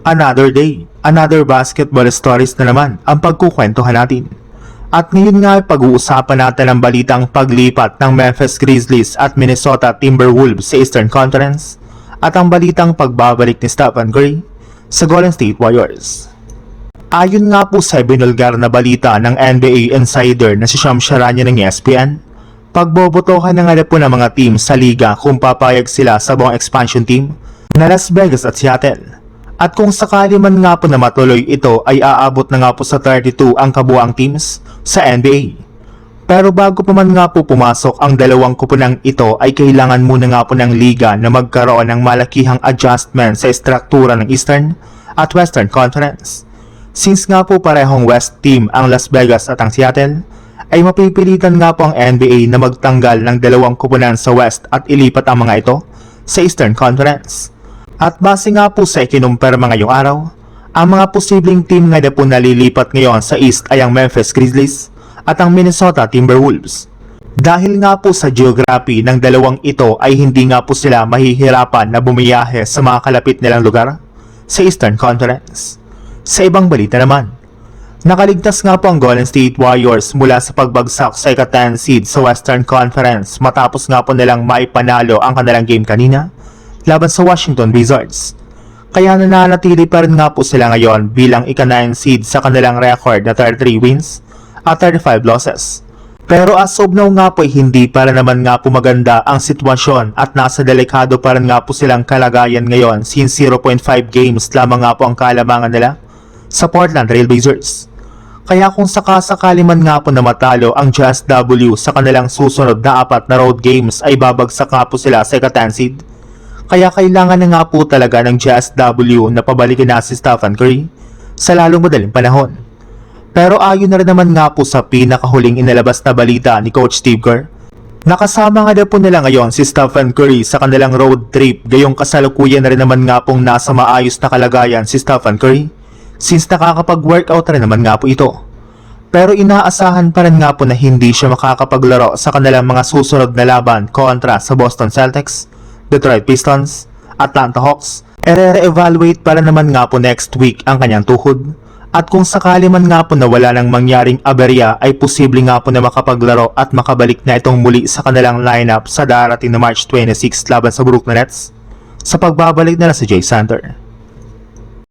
Another day, another basketball stories na naman ang pagkukwentuhan natin. At ngayon nga ay pag-uusapan natin ang balitang paglipat ng Memphis Grizzlies at Minnesota Timberwolves sa Eastern Conference at ang balitang pagbabalik ni Stephen Curry sa Golden State Warriors. Ayon nga po sa binulgar na balita ng NBA insider na si Shams Charania ng ESPN, pagbobotohan na nga po ng mga team sa liga kung papayag sila sa buong expansion team na Las Vegas at Seattle. At kung sakali man nga po na matuloy ito ay aabot na nga po sa 32 ang kabuang teams sa NBA. Pero bago pa man nga po pumasok ang dalawang kupunang ito ay kailangan muna nga po ng liga na magkaroon ng malakihang adjustment sa estruktura ng Eastern at Western Conference. Since nga po parehong West team ang Las Vegas at ang Seattle, ay mapipilitan nga po ang NBA na magtanggal ng dalawang kupunan sa West at ilipat ang mga ito sa Eastern Conference. At base nga po sa ikinumpirma ngayong araw, ang mga posibleng team nga na po nalilipat ngayon sa East ay ang Memphis Grizzlies at ang Minnesota Timberwolves. Dahil nga po sa geography ng dalawang ito ay hindi nga po sila mahihirapan na bumiyahe sa mga kalapit nilang lugar sa Eastern Conference. Sa ibang balita naman, nakaligtas nga po ang Golden State Warriors mula sa pagbagsak sa ika-10 seed sa Western Conference matapos nga po nilang maipanalo ang kanilang game kanina laban sa Washington Wizards. Kaya nananatili pa rin nga po sila ngayon bilang ika-9 seed sa kanilang record na 33 wins at 35 losses. Pero as of now nga po hindi pa rin naman nga po maganda ang sitwasyon at nasa delikado pa rin nga po silang kalagayan ngayon since 0.5 games lamang nga po ang kalamangan nila sa Portland Trail Blazers. Kaya kung sakasakali man nga po na matalo ang Jazz W sa kanilang susunod na 4 na road games ay babagsak nga po sila sa ika-10 seed. Kaya kailangan na nga po talaga ng Jazz W na pabalikin na si Stephen Curry sa lalong madaling panahon. Pero ayon na rin naman nga po sa pinakahuling inilabas na balita ni Coach Steve Kerr, nakasama nga na po nila ngayon si Stephen Curry sa kanilang road trip gayong kasalukuyan na rin naman nga pong nasa maayos na kalagayan si Stephen Curry since nakakapag-workout rin naman nga po ito. Pero inaasahan pa rin nga po na hindi siya makakapaglaro sa kanilang mga susunod na laban kontra sa Boston Celtics, Detroit Pistons, Atlanta Hawks. Re-evaluate para naman nga po next week ang kanyang tuhod. At kung sakali man nga po na wala nang mangyaring aberya ay posible nga po na makapaglaro at makabalik na itong muli sa kanilang lineup sa darating na March 26 laban sa Brooklyn Nets sa pagbabalik nila si Jay Sander.